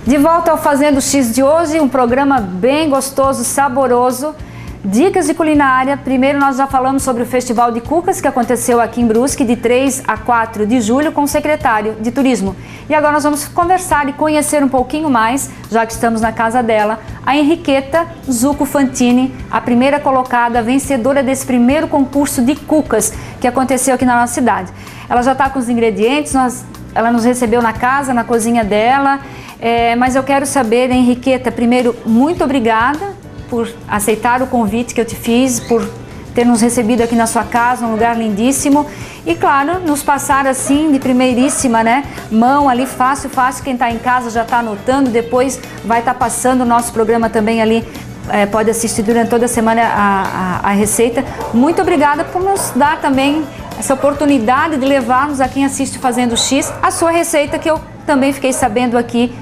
De volta ao Fazendo X de hoje, um programa bem gostoso, saboroso, dicas de culinária. Primeiro nós já falamos sobre o Festival de Cucas que aconteceu aqui em Brusque de 3 a 4 de julho com o secretário de Turismo. E agora nós vamos conversar e conhecer um pouquinho mais, já que estamos na casa dela, a Henriqueta Zucco Fantini, a primeira colocada vencedora desse primeiro concurso de cucas que aconteceu aqui na nossa cidade. Ela já está com os ingredientes, ela nos recebeu na casa, na cozinha dela, mas eu quero saber, Henriqueta, primeiro, muito obrigada por aceitar o convite que eu te fiz, por ter nos recebido aqui na sua casa, um lugar lindíssimo. E claro, nos passar assim de primeiríssima, né, mão ali, fácil, quem está em casa já está anotando, depois vai estar passando o nosso programa também ali, pode assistir durante toda a semana a receita. Muito obrigada por nos dar também essa oportunidade de levarmos a quem assiste Fazendo X a sua receita, que eu também fiquei sabendo aqui,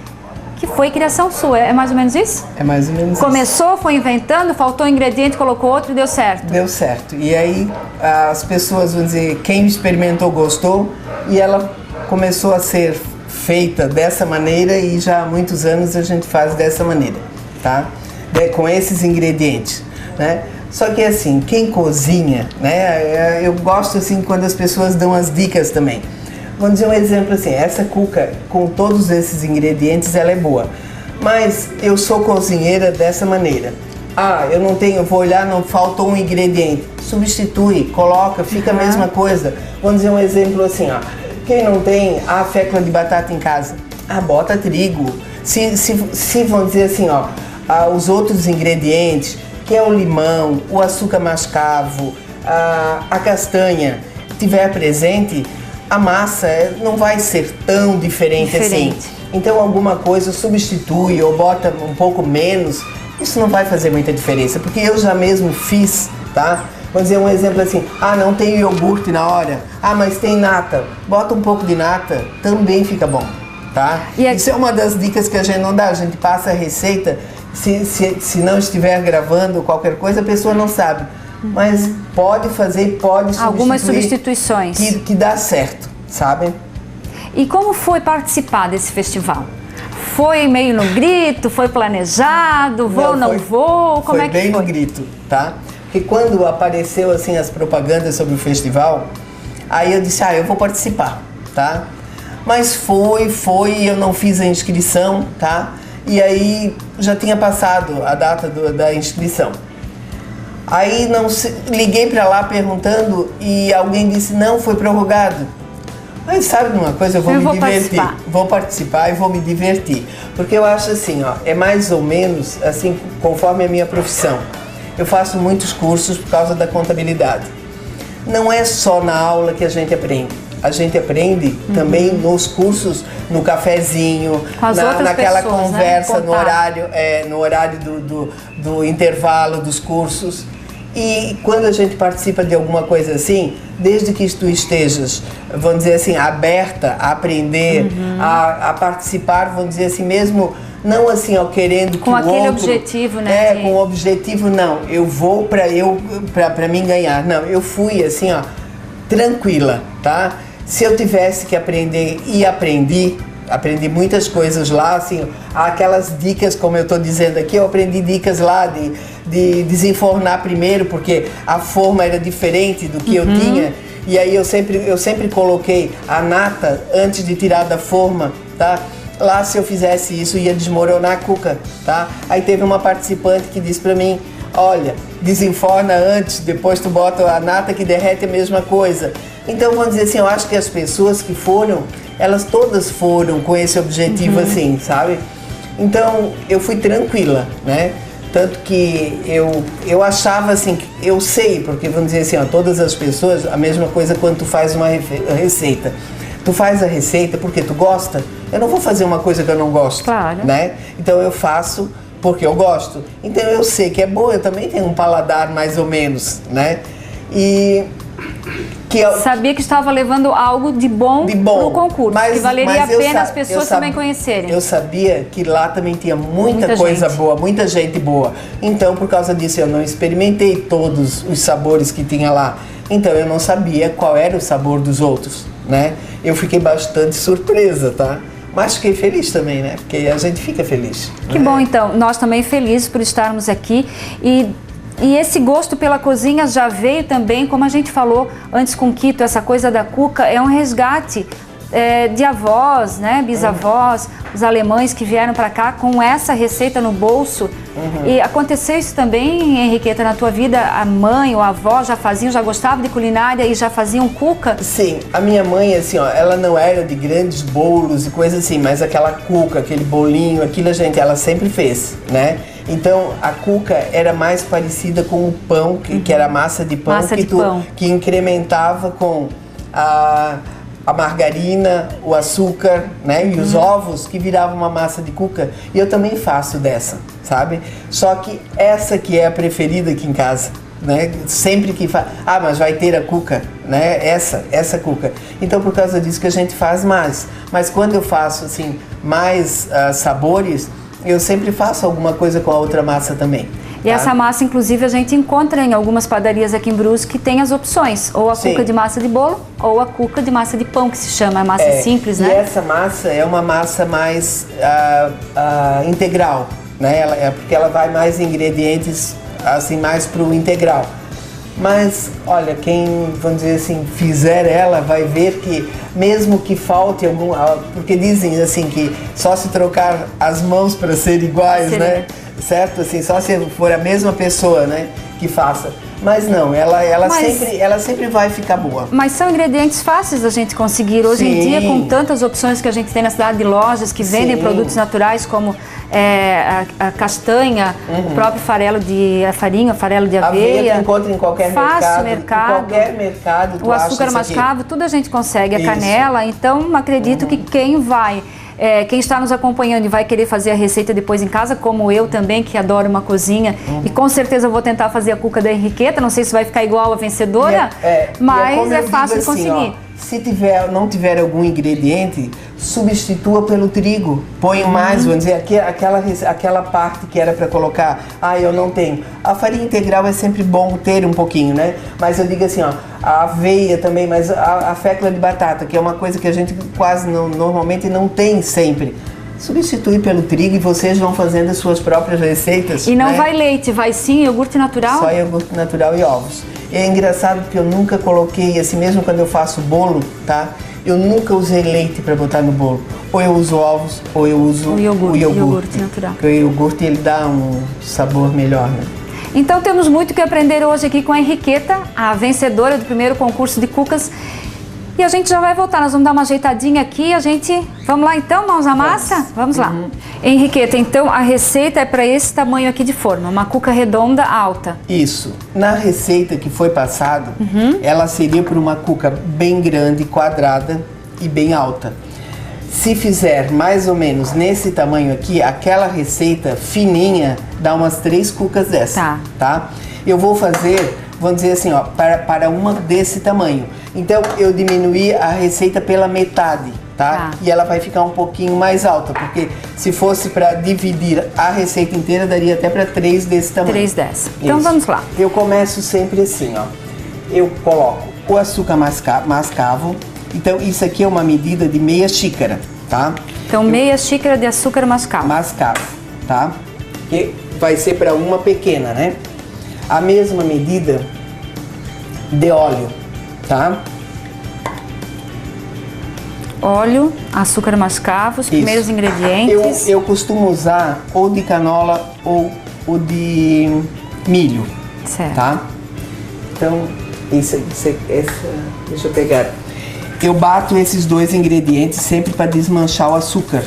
que foi criação sua, é mais ou menos isso? É mais ou menos Começou, isso. Foi inventando, faltou um ingrediente, colocou outro e deu certo? Deu certo. E aí as pessoas vão dizer, quem experimentou gostou, e ela começou a ser feita dessa maneira e já há muitos anos a gente faz dessa maneira, tá? Com esses ingredientes, né? Só que assim, quem cozinha, né? Eu gosto assim quando as pessoas dão as dicas também. Vamos dizer um exemplo assim, essa cuca com todos esses ingredientes ela é boa, mas eu sou cozinheira dessa maneira. Eu não tenho, vou olhar, não faltou um ingrediente, substitui, coloca, fica a mesma coisa. Vamos dizer um exemplo assim, quem não tem a fécula de batata em casa, bota trigo. Se vamos dizer assim, os outros ingredientes, que é o limão, o açúcar mascavo, a castanha, tiver presente, a massa não vai ser tão diferente assim. Então alguma coisa substitui ou bota um pouco menos, isso não vai fazer muita diferença, porque eu já mesmo fiz, tá? Vou dizer um exemplo assim, não tem iogurte na hora, mas tem nata, bota um pouco de nata, também fica bom, tá? Isso é uma das dicas que a gente não dá, a gente passa a receita, se não estiver gravando qualquer coisa, a pessoa não sabe. Mas pode fazer, pode substituir. Algumas substituições. Que dá certo, sabe? E como foi participar desse festival? Foi meio no grito? Foi planejado? Vou ou não vou? Como é que foi? Foi bem no grito, tá? Porque quando apareceu assim as propagandas sobre o festival, aí eu disse, eu vou participar, tá? Mas foi, eu não fiz a inscrição, tá? E aí já tinha passado a data da inscrição. Aí liguei para lá perguntando e alguém disse, não, foi prorrogado. Mas sabe de uma coisa, eu vou me divertir. Vou participar e vou me divertir. Porque eu acho assim, é mais ou menos assim, conforme a minha profissão. Eu faço muitos cursos por causa da contabilidade. Não é só na aula que a gente aprende. A gente aprende também nos cursos, no cafezinho, naquela pessoas, conversa, né? no horário do intervalo dos cursos. E quando a gente participa de alguma coisa assim, desde que tu estejas, vamos dizer assim, aberta a aprender, a participar, vamos dizer assim, mesmo não assim, querendo que o outro... Com aquele objetivo, né? Com o objetivo, não, eu vou para mim ganhar. Não, eu fui assim, tranquila, tá? Se eu tivesse que aprender e aprendi muitas coisas lá, assim, aquelas dicas, como eu estou dizendo aqui, eu aprendi dicas lá de desenfornar primeiro, porque a forma era diferente do que eu tinha, e aí eu sempre coloquei a nata antes de tirar da forma, tá? Lá, se eu fizesse isso, ia desmoronar a cuca, tá? Aí teve uma participante que disse para mim, olha, desenforna antes, depois tu bota a nata que derrete a mesma coisa. Então, vamos dizer assim, eu acho que as pessoas que foram, elas todas foram com esse objetivo assim, sabe? Então, eu fui tranquila, né? Tanto que eu achava assim, eu sei, porque vamos dizer assim, todas as pessoas, a mesma coisa quando tu faz uma receita. Tu faz a receita porque tu gosta? Eu não vou fazer uma coisa que eu não gosto, claro, né? Então eu faço porque eu gosto. Então eu sei que é boa, eu também tenho um paladar mais ou menos, né? E... sabia que estava levando algo de bom no concurso, que valeria a pena as pessoas também conhecerem. Eu sabia que lá também tinha muita coisa boa, muita gente boa. Então, por causa disso, eu não experimentei todos os sabores que tinha lá. Então, eu não sabia qual era o sabor dos outros, né? Eu fiquei bastante surpresa, tá? Mas fiquei feliz também, né? Porque a gente fica feliz. Que bom, então. Nós também felizes por estarmos aqui. E esse gosto pela cozinha já veio também, como a gente falou antes com o Quito, essa coisa da cuca é um resgate de avós, né, bisavós, os alemães que vieram para cá com essa receita no bolso. E aconteceu isso também, Henriqueta, na tua vida? A mãe ou a avó já gostavam de culinária e já faziam cuca? Sim, a minha mãe, assim, ó, ela não era de grandes bolos e coisas assim, mas aquela cuca, aquele bolinho, aquilo, ela sempre fez, né? Então, a cuca era mais parecida com o pão, que era massa de pão, que incrementava com a margarina, o açúcar, né? E os ovos, que viravam uma massa de cuca. E eu também faço dessa, sabe? Só que essa que é a preferida aqui em casa, né? Sempre que faz... mas vai ter a cuca, né? Essa cuca. Então, por causa disso que a gente faz mais. Mas quando eu faço, assim, mais sabores, eu sempre faço alguma coisa com a outra massa também. E essa massa, inclusive, a gente encontra em algumas padarias aqui em Brusque que tem as opções. Ou a cuca de massa de bolo, ou a cuca de massa de pão, que se chama. A massa simples, né? E essa massa é uma massa mais integral, né? Porque ela vai mais ingredientes, assim, mais pro integral. Mas, olha, quem, vamos dizer assim, fizer ela vai ver que mesmo que falte algum... Porque dizem, assim, que só se trocar as mãos para ser iguais, né? Certo? Assim, só se for a mesma pessoa, né, que faça. Mas não, ela sempre vai ficar boa. Mas são ingredientes fáceis da gente conseguir. Hoje em dia, com tantas opções que a gente tem na cidade de lojas que vendem produtos naturais, como a castanha, o próprio farelo de farinha, farelo de aveia. Tu encontra em qualquer mercado. Em qualquer mercado, o açúcar mascavo, tudo a gente consegue. A canela. Então, acredito que quem está nos acompanhando e vai querer fazer a receita depois em casa, como eu também, que adoro uma cozinha, e com certeza eu vou tentar fazer a cuca da Henriqueta, não sei se vai ficar igual a vencedora, mas é fácil de conseguir. Se não tiver algum ingrediente, substitua pelo trigo. Põe mais, vamos dizer, aquela parte que era para colocar. Eu não tenho. A farinha integral é sempre bom ter um pouquinho, né? Mas eu digo assim, ó, a aveia também, mas a fécula de batata, que é uma coisa que a gente quase normalmente não tem sempre. Substitui pelo trigo e vocês vão fazendo as suas próprias receitas. E não vai leite, vai sim iogurte natural? Só iogurte natural e ovos. É engraçado porque eu nunca coloquei, assim mesmo quando eu faço bolo, tá? Eu nunca usei leite para botar no bolo. Ou eu uso ovos, ou eu uso o iogurte natural. Porque o iogurte ele dá um sabor melhor, né? Então temos muito que aprender hoje aqui com a Henriqueta, a vencedora do primeiro concurso de cucas. E a gente já vai voltar, nós vamos dar uma ajeitadinha aqui, vamos lá então, mãos à massa? Vamos lá. Henriqueta, então a receita é para esse tamanho aqui de forma, uma cuca redonda alta. Isso. Na receita que foi passada, ela seria por uma cuca bem grande, quadrada e bem alta. Se fizer mais ou menos nesse tamanho aqui, aquela receita fininha dá umas 3 cucas dessa, tá? Eu vou fazer, vamos dizer assim, ó, para uma desse tamanho. Então eu diminuí a receita pela metade, tá? E ela vai ficar um pouquinho mais alta, porque se fosse para dividir a receita inteira, daria até para 3 desse tamanho. 3 dessa. Então vamos lá. Eu começo sempre assim, ó. Eu coloco o açúcar mascavo. Então isso aqui é uma medida de meia xícara, tá? Então meia xícara de açúcar mascavo. Mascavo, tá? Que vai ser para uma pequena, né? A mesma medida de óleo, tá? Óleo, açúcar mascavo, os primeiros ingredientes. Eu costumo usar ou de canola ou de milho, tá? Então, deixa eu pegar. Eu bato esses 2 ingredientes sempre para desmanchar o açúcar.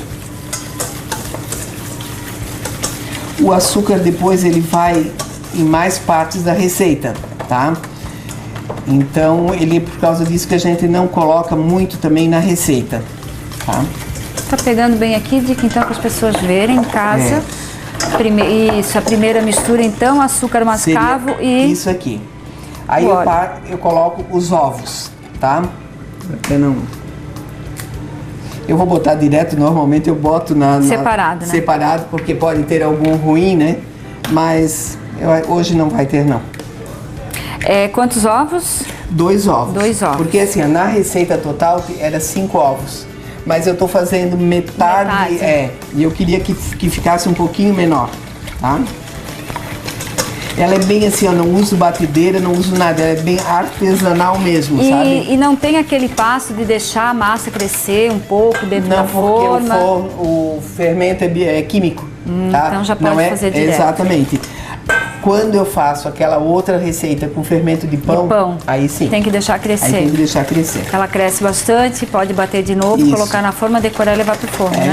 O açúcar depois ele vai em mais partes da receita, tá? Então, ele é por causa disso que a gente não coloca muito também na receita, tá? Tá pegando bem aqui, Dick, então, para as pessoas verem em casa. Isso, a primeira mistura, então, açúcar mascavo e... Isso aqui. Aí eu coloco os ovos, tá? Eu vou botar direto, normalmente eu boto separado, né? Separado, porque pode ter algum ruim, né? Mas hoje não vai ter, não. Quantos ovos? 2 ovos. 2 ovos. Porque assim, na receita total era 5 ovos. mas eu tô fazendo metade. E eu queria que ficasse um pouquinho menor, tá? Ela é bem assim, eu não uso batedeira, não uso nada, ela é bem artesanal mesmo, sabe? E não tem aquele passo de deixar a massa crescer um pouco dentro da forma? Não, porque o fermento é químico, tá? Então já pode fazer direto. Exatamente. Quando eu faço aquela outra receita com fermento de pão, aí sim. Tem que deixar crescer. Aí tem que deixar crescer. Ela cresce bastante, pode bater de novo, colocar na forma, decorar e levar pro forno, né?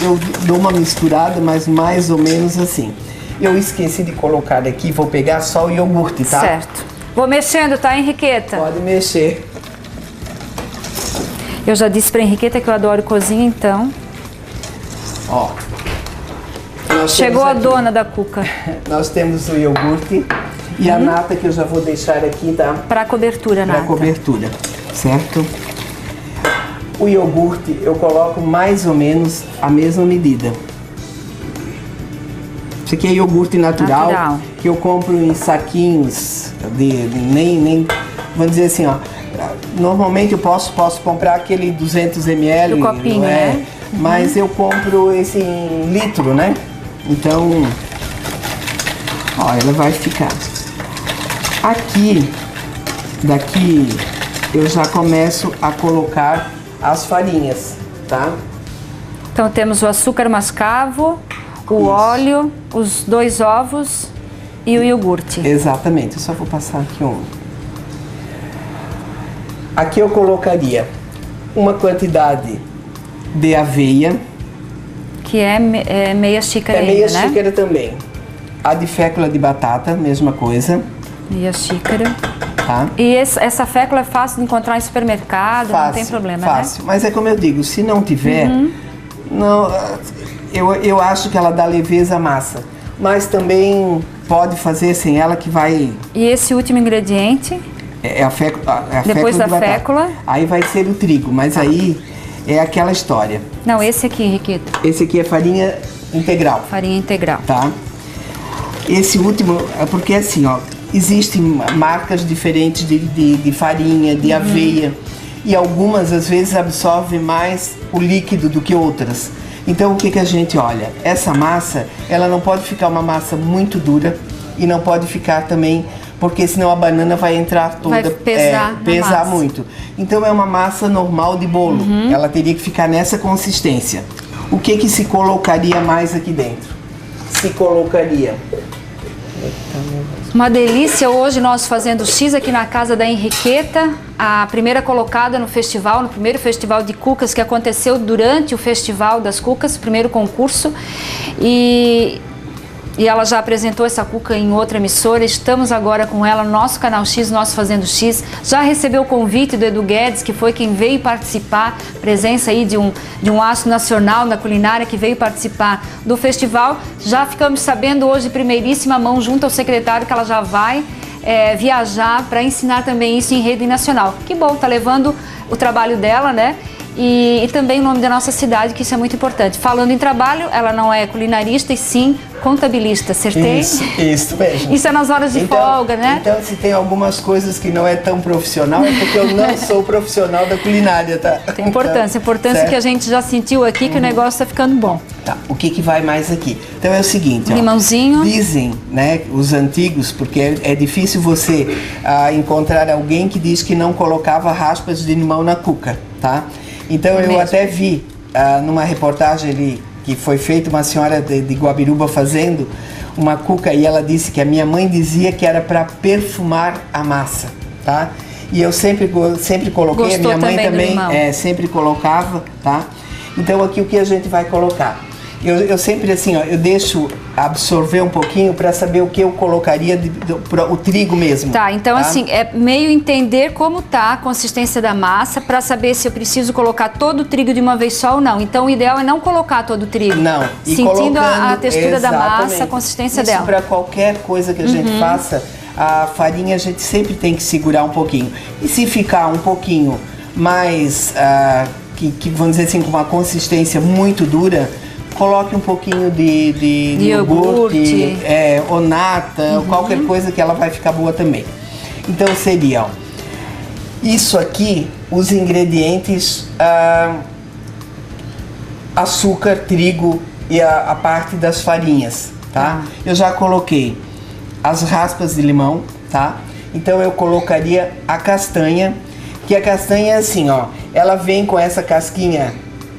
Eu dou uma misturada, mas mais ou menos assim. Eu esqueci de colocar aqui, vou pegar só o iogurte, tá? Certo. Vou mexendo, tá, Henriqueta? Pode mexer. Eu já disse pra Henriqueta que eu adoro cozinha, então. Ó. Chegou a dona da cuca. Nós temos o iogurte e a nata que eu já vou deixar aqui, tá? Pra cobertura, nata. Pra cobertura, certo? O iogurte eu coloco mais ou menos a mesma medida. Isso aqui é iogurte natural. Que eu compro em saquinhos nem vamos dizer assim, ó. Normalmente eu posso comprar aquele 200 ml do copinho, né? Mas eu compro esse em litro, né? Então, ó, ela vai ficar. Daqui eu já começo a colocar as farinhas, tá? Então temos o açúcar mascavo, o óleo, os 2 ovos e o iogurte. Exatamente, eu só vou passar aqui um. Aqui eu colocaria uma quantidade de aveia. Que é meia xícara ainda, né? É meia xícara também. A de fécula de batata, mesma coisa. Meia xícara. Tá? E essa fécula é fácil de encontrar em supermercado, não tem problema, fácil. Mas é como eu digo, se não tiver, não, eu acho que ela dá leveza à massa. Mas também pode fazer sem ela que vai... E esse último ingrediente? É a fécula. Depois da fécula? Aí vai ser o trigo, mas aí é aquela história. Não, esse aqui, Henriqueta. Esse aqui é farinha integral. Farinha integral. Tá? Esse último, é porque assim, ó, existem marcas diferentes de farinha, de aveia, e algumas às vezes absorvem mais o líquido do que outras. Então o que a gente olha? Essa massa, ela não pode ficar uma massa muito dura e não pode ficar também, porque senão a banana vai entrar toda, vai pesar muito. Então é uma massa normal de bolo, ela teria que ficar nessa consistência. O que se colocaria mais aqui dentro? Se colocaria... Uma delícia hoje nós fazendo X aqui na casa da Henriqueta, a primeira colocada no festival, no primeiro festival de cucas que aconteceu durante o Festival das Cucas, primeiro concurso, e ela já apresentou essa cuca em outra emissora. Estamos agora com ela no nosso canal X, Nós Fazendo X. Já recebeu o convite do Edu Guedes, que foi quem veio participar, presença aí de um astro nacional na culinária que veio participar do festival. Já ficamos sabendo hoje, primeiríssima mão, junto ao secretário, que ela já vai viajar para ensinar também isso em rede nacional. Que bom, tá levando o trabalho dela, né? E também o nome da nossa cidade, que isso é muito importante. Falando em trabalho, ela não é culinarista e sim contabilista, acertei? Isso mesmo. Isso é nas horas de folga, né? Então, se tem algumas coisas que não é tão profissional, é porque eu não sou profissional da culinária, tá? Tem importância, que a gente já sentiu aqui, que o negócio tá ficando bom. Tá, o que vai mais aqui? Então é o seguinte, limãozinho. Ó, dizem, né, os antigos, porque é difícil você encontrar alguém que diz que não colocava raspas de limão na cuca, tá? Então eu até vi numa reportagem ali que foi feita, uma senhora de Guabiruba fazendo uma cuca, e ela disse que a minha mãe dizia que era para perfumar a massa, tá? E eu sempre coloquei, Gostou, a minha mãe também sempre colocava, tá? Então aqui o que a gente vai colocar? Eu sempre assim, ó, eu deixo absorver um pouquinho para saber o que eu colocaria o trigo mesmo. Tá, então assim, é meio entender como tá a consistência da massa para saber se eu preciso colocar todo o trigo de uma vez só ou não. Então o ideal é não colocar todo o trigo. Não. E sentindo a textura da massa, a consistência dela. Para qualquer coisa que a gente faça, a farinha a gente sempre tem que segurar um pouquinho. E se ficar um pouquinho mais, que vamos dizer assim, com uma consistência muito dura, coloque um pouquinho de iogurte, ou nata, qualquer coisa que ela vai ficar boa também. Então seria, ó, isso aqui, os ingredientes açúcar, trigo e a parte das farinhas, tá? Eu já coloquei as raspas de limão, tá? Então eu colocaria a castanha, que a castanha é assim, ó, ela vem com essa casquinha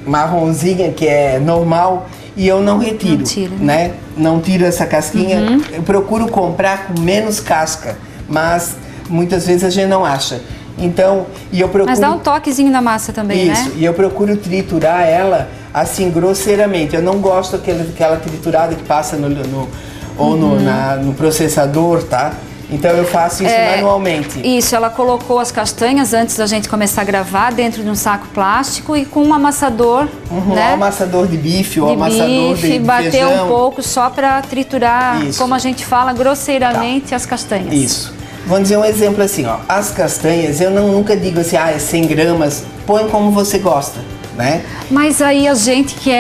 marronzinha que é normal e eu não retiro, não tiro, né? Não tiro essa casquinha. Eu procuro comprar com menos casca, mas muitas vezes a gente não acha. Então, e eu procuro... Mas dá um toquezinho na massa também, né? Isso, e eu procuro triturar ela assim grosseiramente. Eu não gosto daquela triturada que passa no processador, tá? Então eu faço isso manualmente. Isso, ela colocou as castanhas antes da gente começar a gravar dentro de um saco plástico e com um amassador, né? Um amassador de bife ou amassador de bater feijão. Um pouco só para triturar, isso. Como a gente fala grosseiramente, as castanhas. Isso. Vamos dizer um exemplo assim, ó. As castanhas, eu nunca digo assim, é 100 gramas, põe como você gosta, né? Mas aí a gente que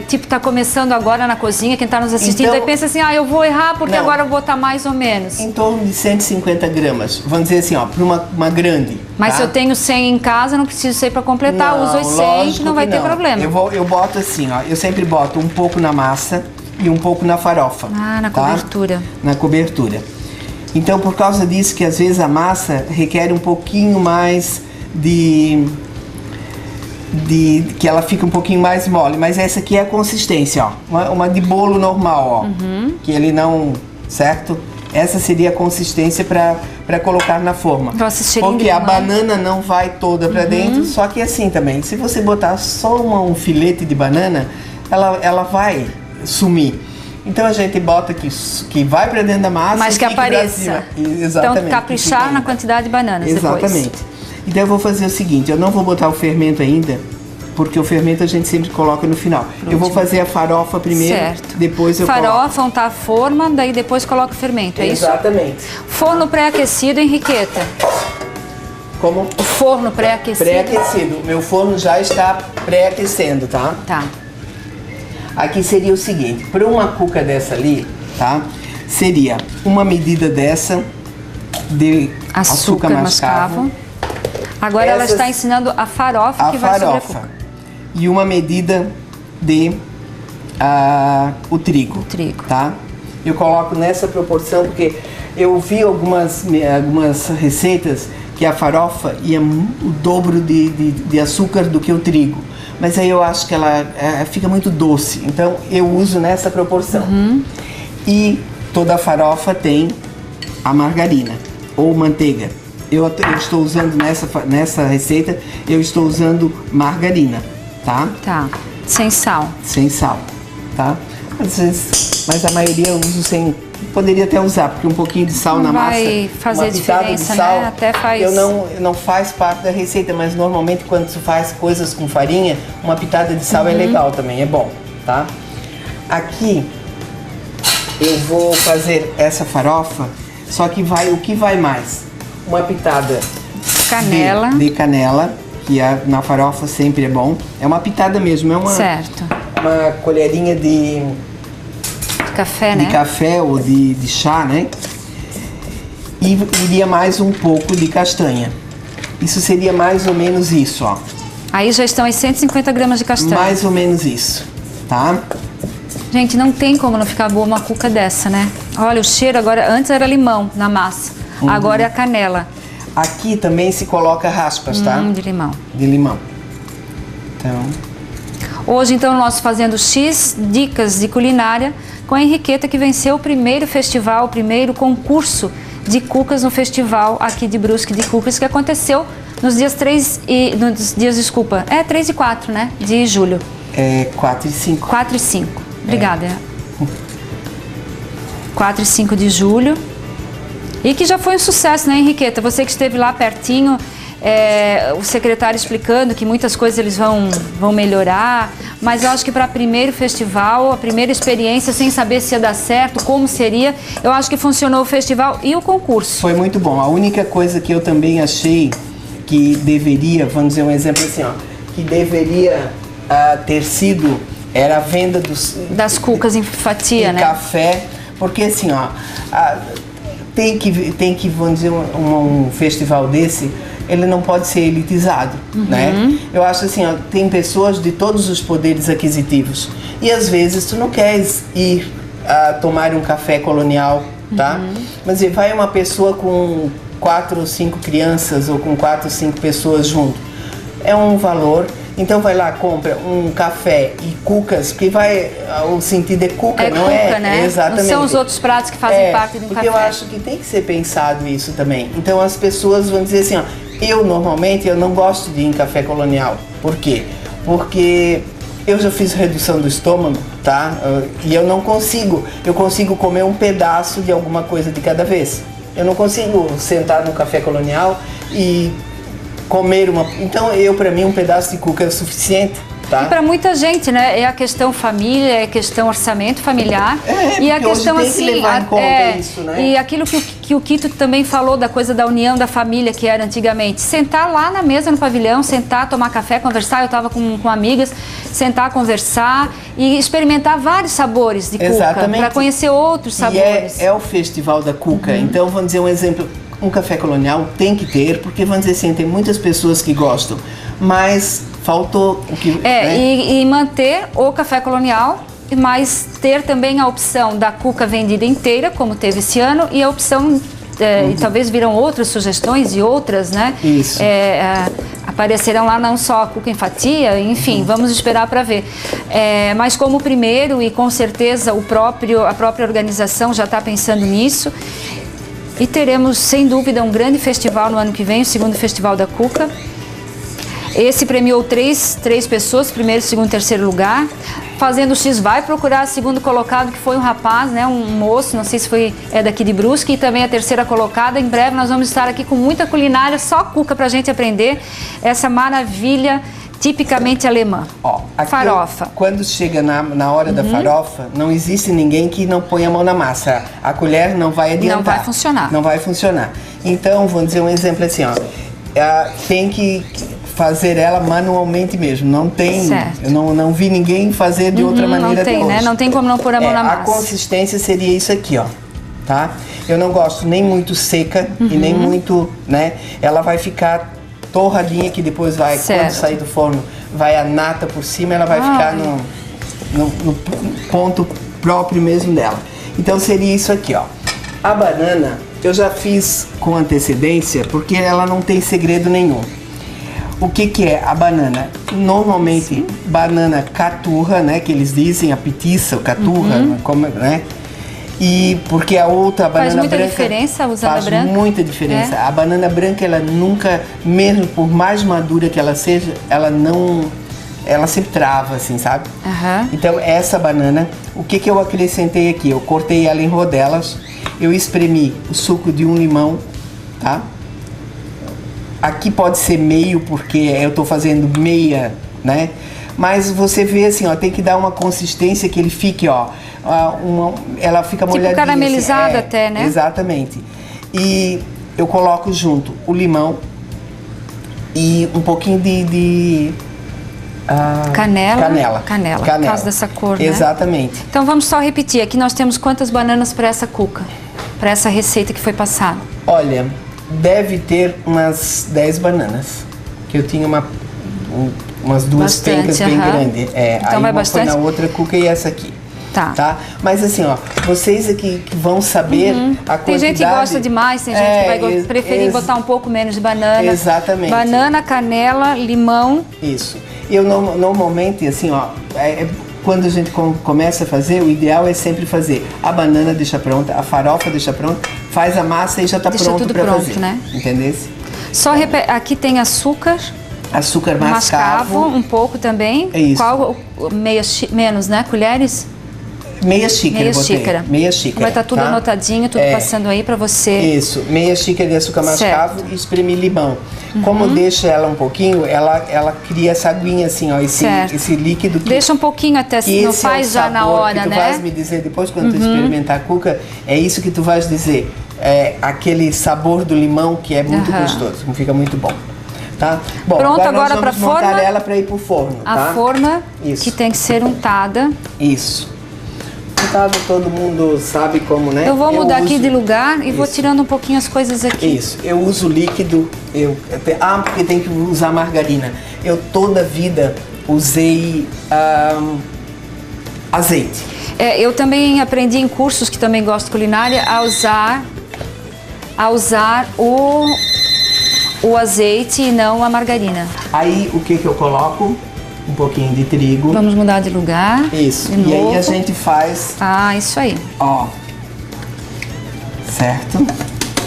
tipo, tá começando agora na cozinha, quem tá nos assistindo, então, aí pensa assim, eu vou errar porque agora eu vou botar mais ou menos. Em torno de 150 gramas, vamos dizer assim, ó, para uma grande. Mas tá? se eu tenho 100 em casa, não preciso 100 para completar, não, uso os 100 que não vai ter problema. Eu boto assim, ó, eu sempre boto um pouco na massa e um pouco na farofa. Na cobertura. Na cobertura. Então, por causa disso, que às vezes a massa requer um pouquinho mais que ela fica um pouquinho mais mole, mas essa aqui é a consistência, ó, uma de bolo normal, ó, que ele não, certo? Essa seria a consistência para colocar na forma. Porque a banana não vai toda para dentro, só que assim também, se você botar só um filete de banana, ela vai sumir. Então a gente bota que vai para dentro da massa. Mas que apareça. Exatamente. Então caprichar na quantidade de bananas. Exatamente. Depois. Então eu vou fazer o seguinte, eu não vou botar o fermento ainda, porque o fermento a gente sempre coloca no final. Eu vou fazer a farofa primeiro, depois eu coloco. Farofa, untar a forma, daí depois coloca o fermento, é isso? Exatamente. Forno pré-aquecido, Henriqueta. Como? O forno pré-aquecido. Pré-aquecido. Meu forno já está pré-aquecendo, tá? Tá. Aqui seria o seguinte, para uma cuca dessa ali, tá? Seria uma medida dessa de açúcar mascavo. Agora ela está ensinando a farofa que vai sobre a cuca. E uma medida de o trigo. Tá? Eu coloco nessa proporção porque eu vi algumas receitas que a farofa ia o dobro de açúcar do que o trigo. Mas aí eu acho que ela fica muito doce, então eu uso nessa proporção. E toda a farofa tem a margarina ou manteiga. Eu estou usando nessa receita, eu estou usando margarina, tá? Tá, sem sal. Sem sal, tá? Mas a maioria eu uso sem... Poderia até usar, porque um pouquinho de sal na massa... Vai fazer diferença, de sal, né? Até faz... não faz parte da receita, mas normalmente quando se faz coisas com farinha, uma pitada de sal é legal também, é bom, tá? Aqui eu vou fazer essa farofa, só que o que vai mais? Uma pitada canela. De canela, que na farofa sempre é bom. É uma pitada mesmo, é uma colherinha de café, né? De café ou de chá, né? E iria mais um pouco de castanha. Isso seria mais ou menos isso, ó. Aí já estão as 150 gramas de castanha. Mais ou menos isso, tá? Gente, não tem como não ficar boa uma cuca dessa, né? Olha, o cheiro agora... Antes era limão na massa. Agora é a canela. Aqui também se coloca raspas, tá? De limão. De limão. Então... Hoje, então, nós fazendo X dicas de culinária com a Henriqueta, que venceu o primeiro festival, o primeiro concurso de cucas no festival aqui de Brusque de Cucas, que aconteceu nos dias 3 e 4, né? De julho. 4 e 5. 4 e 5. Obrigada. 4 e 5 de julho. E que já foi um sucesso, né, Henriqueta? Você que esteve lá pertinho, o secretário explicando que muitas coisas eles vão melhorar, mas eu acho que para primeiro festival, a primeira experiência, sem saber se ia dar certo, como seria, eu acho que funcionou o festival e o concurso. Foi muito bom. A única coisa que eu também achei que deveria, vamos dizer um exemplo assim, ó, que deveria ter sido, era a venda das cucas em fatia, né? Café, porque assim, ó, tem que vamos dizer, um festival desse, ele não pode ser elitizado, né? Eu acho assim, ó, tem pessoas de todos os poderes aquisitivos e às vezes tu não queres ir tomar um café colonial, tá? Mas vai uma pessoa com 4 ou 5 crianças ou com 4 ou 5 pessoas junto, é um valor. Então vai lá, compra um café e cucas, porque o sentido é cuca, não cuca, é? Né? Exatamente. Não são os outros pratos que fazem parte de um porque café. Eu acho que tem que ser pensado isso também. Então as pessoas vão dizer assim, ó, eu normalmente não gosto de ir em café colonial. Por quê? Porque eu já fiz redução do estômago, tá? E eu não consigo. Eu consigo comer um pedaço de alguma coisa de cada vez. Eu não consigo sentar no café colonial e comer uma... Então, para mim, um pedaço de cuca é o suficiente, tá? E para muita gente, né? É a questão família, é a questão orçamento familiar. E a questão hoje tem assim... que levar em conta isso, né? E aquilo que o Quito também falou da coisa da união da família que era antigamente. Sentar lá na mesa no pavilhão, sentar, tomar café, conversar. Eu estava com amigas, sentar, conversar e experimentar vários sabores de cuca. Para conhecer outros sabores. E é o Festival da Cuca. Então, vamos dizer um exemplo... Um café colonial tem que ter, porque vamos dizer assim, tem muitas pessoas que gostam, mas faltou o que... né? E manter o café colonial, mas ter também a opção da cuca vendida inteira, como teve esse ano, e a opção, e talvez virão outras sugestões e outras, né? Isso. Aparecerão lá não só a cuca em fatia, enfim, vamos esperar para ver. Mas como primeiro, e com certeza a própria organização já está pensando nisso, e teremos, sem dúvida, um grande festival no ano que vem, o segundo Festival da Cuca. Esse premiou três pessoas, primeiro, segundo, terceiro lugar. Fazendo X vai procurar segundo colocado, que foi um rapaz, né, um moço, não sei se é daqui de Brusque, e também a terceira colocada. Em breve nós vamos estar aqui com muita culinária, só cuca para a gente aprender essa maravilha tipicamente alemã. Farofa. Quando chega na hora da farofa, não existe ninguém que não põe a mão na massa. A colher não vai adiantar. Não vai funcionar. Não vai funcionar. Então, vamos dizer um exemplo assim, ó. Tem que fazer ela manualmente mesmo. Não tem... Certo. Eu não vi ninguém fazer de outra maneira até hoje. Né? Não tem como não pôr a mão na massa. A consistência seria isso aqui, ó. Tá? Eu não gosto nem muito seca e nem muito, né? Ela vai ficar torradinha, que depois vai, quando sair do forno, vai a nata por cima, ela vai ficar no ponto próprio mesmo dela. Então seria isso aqui, ó. A banana eu já fiz com antecedência, porque ela não tem segredo nenhum. O que é a banana? Normalmente, banana caturra, né, que eles dizem, a petiça, o caturra, né? E porque a outra, a banana branca... Faz muita diferença usando a branca? Faz muita diferença. A banana branca, ela nunca, mesmo por mais madura que ela seja, ela sempre trava, assim, sabe? Então, essa banana, o que eu acrescentei aqui? Eu cortei ela em rodelas, eu espremi o suco de um limão, tá? Aqui pode ser meio, porque eu tô fazendo meia, né? Mas você vê assim, ó, tem que dar uma consistência que ele fique, ó... ela fica molhadinha. Tipo caramelizada assim, até, né? Exatamente. E eu coloco junto o limão e um pouquinho de canela. Por causa dessa cor, né? Exatamente. Então vamos só repetir. Aqui nós temos quantas bananas para essa cuca? Para essa receita que foi passada? Olha, deve ter umas 10 bananas. Que eu tinha umas duas pencas bem grandes. Então aí vai uma bastante. foi na outra cuca e essa aqui. Tá. Mas assim, ó, vocês aqui que vão saber a quantidade... Tem gente que gosta demais, tem gente que vai preferir botar um pouco menos de banana. Exatamente. Banana, canela, limão. Isso. Eu normalmente, assim, ó, quando a gente começa a fazer, o ideal é sempre fazer a banana deixa pronta, a farofa deixa pronta, faz a massa e já tá pronto para fazer. Né? Entendesse? Só aqui tem açúcar. Açúcar mascavo. Um pouco também. É isso. Qual? Menos, né? Colheres? Meia xícara. Meia xícara. Vai estar tudo anotadinho, tudo passando aí para você. Isso. Meia xícara de açúcar mascavo e espremer limão. Como deixa ela um pouquinho, ela cria essa aguinha assim, ó, esse líquido. Deixa um pouquinho até, se não faz já na hora, que tu vais me dizer depois, quando tu experimentar a cuca, é isso que tu vais dizer. É aquele sabor do limão que é muito gostoso, fica muito bom. Tá? Bom, pronto agora para forma. Montar ela para ir pro forno, a forma que tem que ser untada. Isso. deputado, todo mundo sabe como, né? Eu vou mudar aqui de lugar e vou tirando um pouquinho as coisas aqui. Isso, eu uso líquido, porque tem que usar margarina. Eu toda a vida usei azeite. Eu também aprendi em cursos, que também gosto de culinária, a usar o azeite e não a margarina. Aí o que eu coloco? Um pouquinho de trigo. Vamos mudar de lugar. Isso. De e novo. aí a gente faz. Ah, isso aí. Ó. Certo?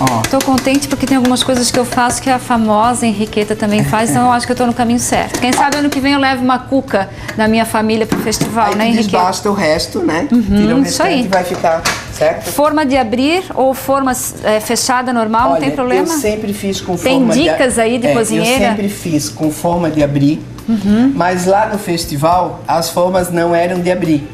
Ó. Tô contente porque tem algumas coisas que eu faço que a famosa Henriqueta também faz, então eu acho que eu tô no caminho certo. Quem sabe ano que vem eu levo uma cuca da minha família pro festival, aí né, Henriqueta? Desbasta o resto, né? Tira o isso aí. restante e vai ficar, certo? Forma de abrir ou forma fechada normal, Olha, não tem problema? eu sempre fiz com Tem forma de... dicas aí de cozinheira? Eu sempre fiz com forma de abrir, mas lá no festival as formas não eram de abrir.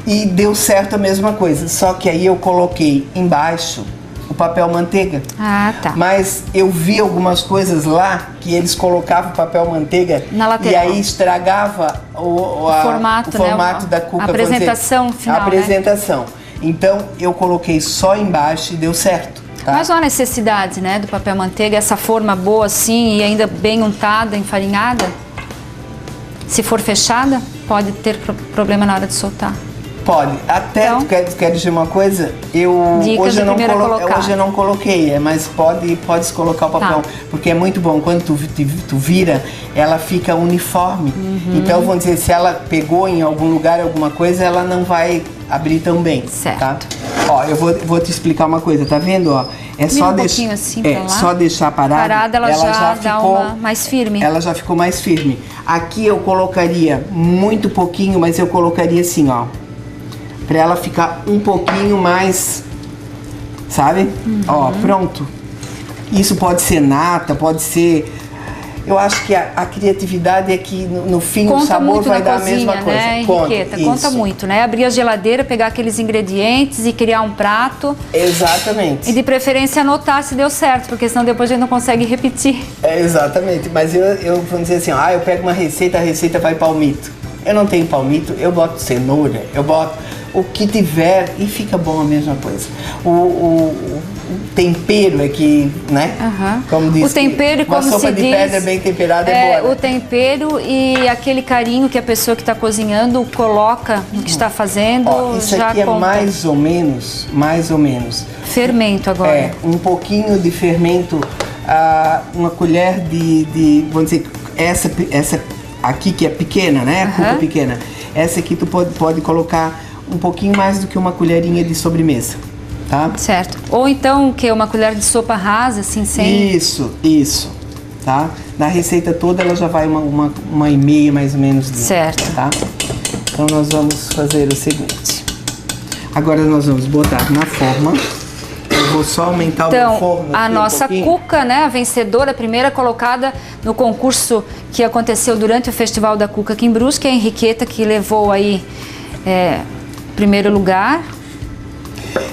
E deu certo a mesma coisa, só que aí eu coloquei embaixo o papel manteiga. Ah, tá. Mas eu vi algumas coisas lá que eles colocavam papel manteiga na lateral. E aí estragava o formato, né? da cuca. A apresentação final, a apresentação. Né? Então eu coloquei só embaixo e deu certo. Tá? Mas olha a necessidade, né, do papel manteiga, essa forma boa assim e ainda bem untada, enfarinhada. Se for fechada, pode ter problema na hora de soltar. Pode. Até, então, quer dizer uma coisa? Hoje eu não coloquei, mas pode colocar o papel, porque é muito bom. Quando tu vira, ela fica uniforme. Então, vamos dizer, se ela pegou em algum lugar alguma coisa, ela não vai abrir tão bem. Certo. Tá? Ó, eu vou te explicar uma coisa, tá vendo? Ó, é só, assim só deixar parada, ela já dá uma mais firme. Ela já ficou mais firme. Aqui eu colocaria muito pouquinho, mas eu colocaria assim, ó. Pra ela ficar um pouquinho mais, sabe? Ó, pronto. Isso pode ser nata, pode ser... Eu acho que a criatividade é que no fim o sabor vai dar a mesma coisa. Né, Henriqueta? Conta muito, né? Abrir a geladeira, pegar aqueles ingredientes e criar um prato. Exatamente. E de preferência anotar se deu certo, porque senão depois a gente não consegue repetir. Exatamente. Mas eu vou dizer assim, ó, eu pego uma receita, a receita vai palmito. Eu não tenho palmito, eu boto cenoura, eu boto o que tiver e fica bom a mesma coisa. O tempero é que, né? Como diz, o tempero e como se diz... Uma sopa de pedra bem temperada é boa. O tempero e aquele carinho que a pessoa que está cozinhando coloca no que está fazendo. Ó, isso já aqui é conta. mais ou menos. Fermento agora. É, um pouquinho de fermento, uma colher de vamos dizer, essa aqui que é pequena, né? A cuca pequena. Essa aqui tu pode colocar um pouquinho mais do que uma colherinha de sobremesa, tá? Certo. Ou então o que? Uma colher de sopa rasa, assim, sem... Isso, tá? Na receita toda ela já vai uma e meia mais ou menos. Certo. Tá? Então nós vamos fazer o seguinte. Agora nós vamos botar na forma. Eu vou só aumentar o meu forno. Então, a nossa cuca, né, a vencedora, a primeira colocada no concurso que aconteceu durante o Festival da Cuca aqui em Brusque, é a Henriqueta, que levou aí primeiro lugar.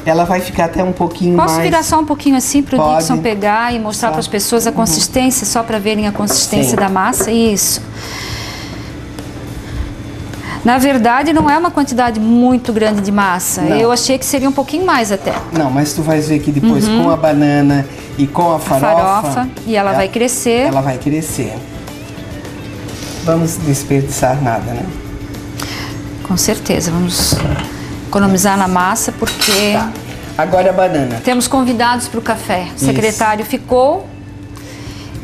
Ela vai ficar até um pouquinho mais... Posso virar só um pouquinho assim para o Dixon pegar e mostrar para as pessoas a consistência, só para verem a consistência da massa? Isso. Na verdade, não é uma quantidade muito grande de massa. Não. Eu achei que seria um pouquinho mais até. Não, mas tu vais ver que depois com a banana e com a farofa... E ela vai crescer. Ela vai crescer. Vamos desperdiçar nada, né? Com certeza, vamos economizar na massa porque... Tá. Agora a banana. Temos convidados para o café. O secretário ficou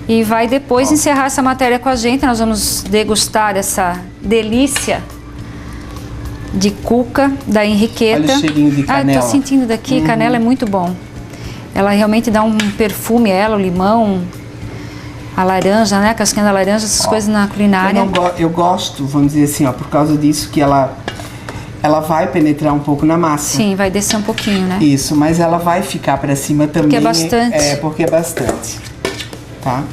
e vai depois encerrar essa matéria com a gente. Nós vamos degustar essa delícia de cuca da Henriqueta. Olha o cheirinho de canela. Tô sentindo daqui, canela é muito bom. Ela realmente dá um perfume, o limão, a laranja, né? A casquinha da laranja, essas coisas na culinária. Eu gosto, vamos dizer assim, por causa disso que ela vai penetrar um pouco na massa. Sim, vai descer um pouquinho, né? Isso, mas ela vai ficar para cima também. Porque é bastante. Porque é bastante. Tá?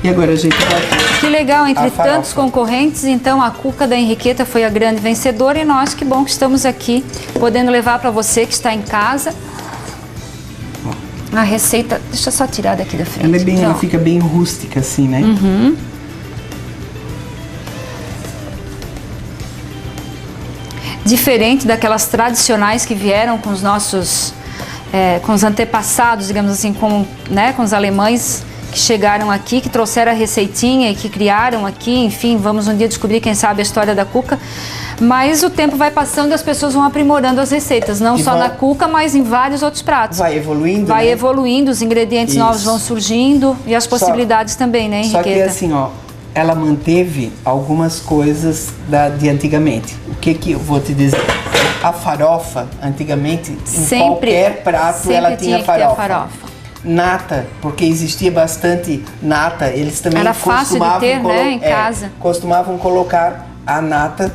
E agora a gente vai... Que legal, entre tantos concorrentes, então a cuca da Henriqueta foi a grande vencedora e nós, que bom que estamos aqui, podendo levar para você que está em casa a receita. Deixa eu só tirar daqui da frente. Ela fica bem rústica assim, né? diferente daquelas tradicionais que vieram com os nossos, com os antepassados, digamos assim, com os alemães que chegaram aqui, que trouxeram a receitinha e que criaram aqui, enfim, vamos um dia descobrir, quem sabe, a história da cuca. Mas o tempo vai passando e as pessoas vão aprimorando as receitas, não só na cuca, mas em vários outros pratos. Vai evoluindo, Vai evoluindo, os ingredientes novos vão surgindo e as possibilidades também, né, Henriqueta? Só que assim, ó, ela manteve algumas coisas de antigamente. O que eu vou te dizer? A farofa, antigamente, em qualquer prato ela tinha farofa. Nata, porque existia bastante nata, eles também era fácil de ter, né, em casa. Costumavam colocar a nata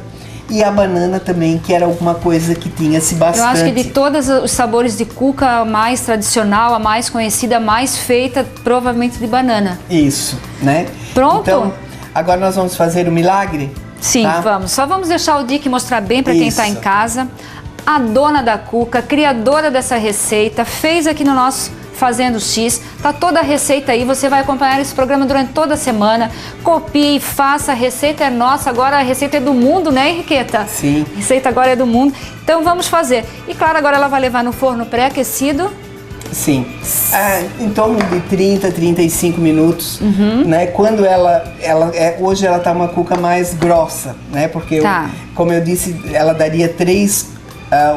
e a banana também, que era alguma coisa que tinha-se bastante. Eu acho que de todos os sabores de cuca, a mais tradicional, a mais conhecida, a mais feita, provavelmente de banana. Isso, né? Pronto? Então, agora nós vamos fazer o milagre? Sim, tá? Vamos. Só vamos deixar o Dick mostrar bem para quem está em casa. A dona da cuca, criadora dessa receita, fez aqui no nosso Fazendo X, tá toda a receita aí, você vai acompanhar esse programa durante toda a semana, copie, faça, a receita é nossa, agora a receita é do mundo, né, Henriqueta? Sim. A receita agora é do mundo, então vamos fazer. E claro, agora ela vai levar no forno pré-aquecido. Sim, em torno de 30, 35 minutos, né? Quando hoje ela tá uma cuca mais grossa, né? Porque, como eu disse, ela daria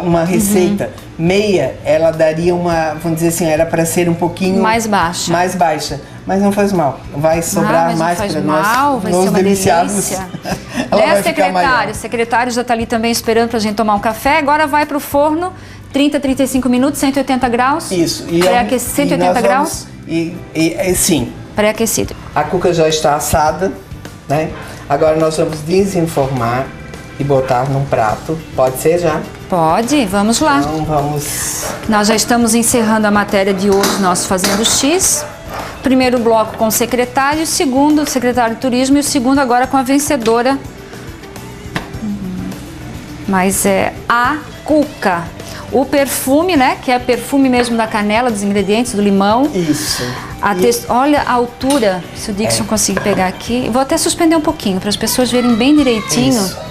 uma receita. Meia, ela daria vamos dizer assim, era para ser um pouquinho mais baixa. Mas não faz mal, vai sobrar mais para nós. Vai ser uma delícia. Secretário, o secretário já está ali também esperando para a gente tomar um café. Agora vai para o forno, 30, 35 minutos, 180 graus. Isso. 180 graus? Sim. Pré-aquecido. A cuca já está assada, né? Agora nós vamos desenformar e botar num prato. Pode ser já? Pode, vamos lá. Então vamos... Nós já estamos encerrando a matéria de hoje, nosso Fazendo X. Primeiro bloco com o secretário, o segundo, o secretário de turismo, e o segundo agora com a vencedora. Mas é a cuca. O perfume, né? Que é perfume mesmo da canela, dos ingredientes, do limão. Isso. Olha a altura, se o Dixon conseguir pegar aqui. Vou até suspender um pouquinho, para as pessoas verem bem direitinho. Isso.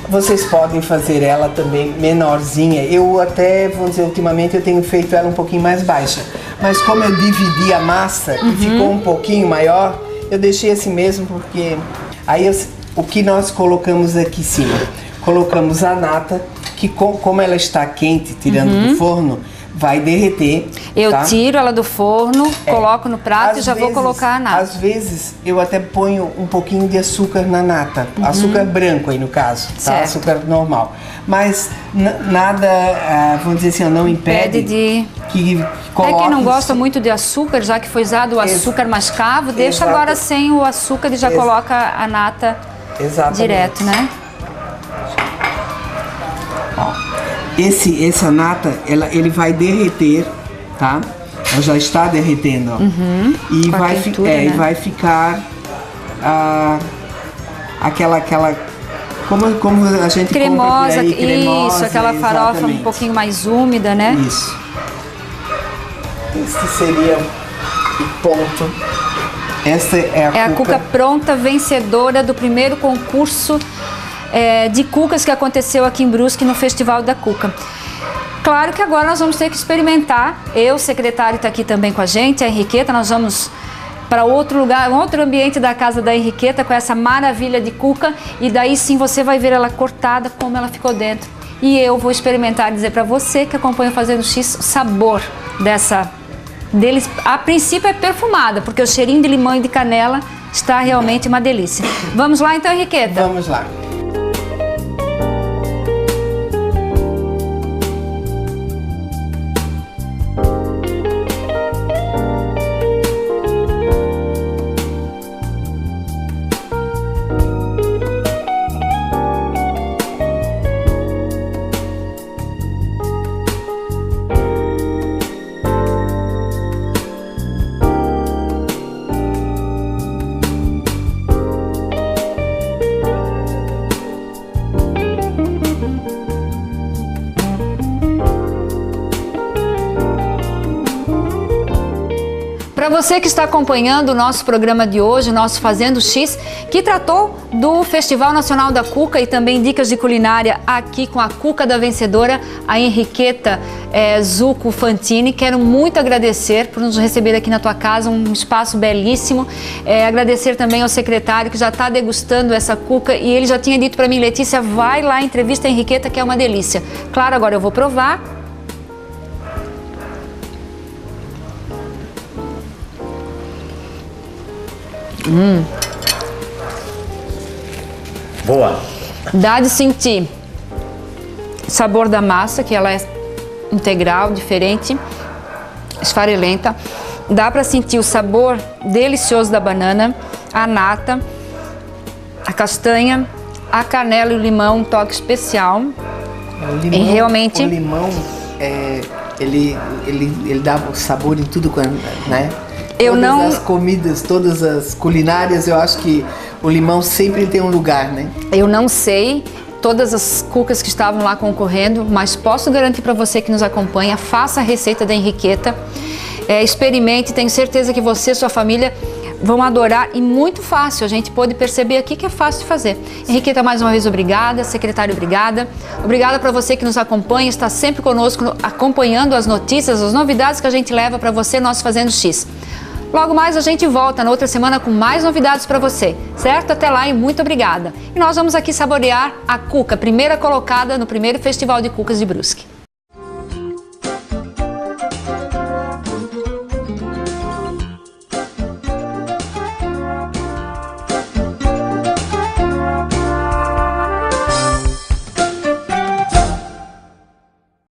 Vocês podem fazer ela também menorzinha. Eu até, vamos dizer, ultimamente eu tenho feito ela um pouquinho mais baixa. Mas como eu dividi a massa e ficou um pouquinho maior, eu deixei assim mesmo, porque... Aí o que nós colocamos aqui em cima? Colocamos a nata, que como ela está quente, tirando do forno, vai derreter. Eu tiro ela do forno, coloco no prato e já vou colocar a nata. Às vezes eu até ponho um pouquinho de açúcar na nata, açúcar branco aí no caso, tá? Açúcar normal. Mas nada, vamos dizer assim, não impede que coloque... quem não gosta muito de açúcar, já que foi usado o açúcar mascavo, deixa agora sem o açúcar e já coloca a nata direto, né? Essa nata, ele vai derreter, tá? Ela já está derretendo, ó. E vai ficar aquela como a gente cremosa, compra por aí, cremosa, isso, aquela farofa um pouquinho mais úmida, né? Isso. Este seria o ponto. Esta é a cuca pronta, vencedora do primeiro concurso de cucas que aconteceu aqui em Brusque no Festival da Cuca. Claro que agora nós vamos ter que experimentar. O secretário está aqui também com a gente, a Henriqueta. Nós vamos para outro lugar, outro ambiente da casa da Henriqueta com essa maravilha de cuca. E daí sim você vai ver ela cortada, como ela ficou dentro. E eu vou experimentar e dizer para você que acompanha o Fazendo X o sabor deles. A princípio é perfumada, porque o cheirinho de limão e de canela está realmente uma delícia. Vamos lá então, Henriqueta? Vamos lá. Para você que está acompanhando o nosso programa de hoje, o nosso Fazendo X, que tratou do Festival Nacional da Cuca e também dicas de culinária aqui com a cuca da vencedora, a Henriqueta Zucco Fantini. Quero muito agradecer por nos receber aqui na tua casa, um espaço belíssimo. Agradecer também ao secretário que já está degustando essa cuca e ele já tinha dito para mim, Letícia, vai lá, entrevista a Henriqueta, que é uma delícia. Claro, agora eu vou provar. Boa. Dá de sentir o sabor da massa, que ela é integral, diferente, esfarelenta. Dá para sentir o sabor delicioso da banana, a nata, a castanha, a canela e o limão, um toque especial. O limão, realmente... o limão ele dá sabor em tudo, né? Todas as comidas, todas as culinárias, eu acho que o limão sempre tem um lugar, né? Eu não sei todas as cucas que estavam lá concorrendo, mas posso garantir para você que nos acompanha, faça a receita da Henriqueta, experimente, tenho certeza que você e sua família vão adorar e muito fácil, a gente pôde perceber aqui que é fácil de fazer. Henriqueta, mais uma vez, obrigada. Secretário, obrigada. Obrigada para você que nos acompanha, está sempre conosco, acompanhando as notícias, as novidades que a gente leva para você, nós Fazendo X. Logo mais a gente volta na outra semana com mais novidades para você, certo? Até lá e muito obrigada. E nós vamos aqui saborear a cuca, primeira colocada no primeiro Festival de Cucas de Brusque.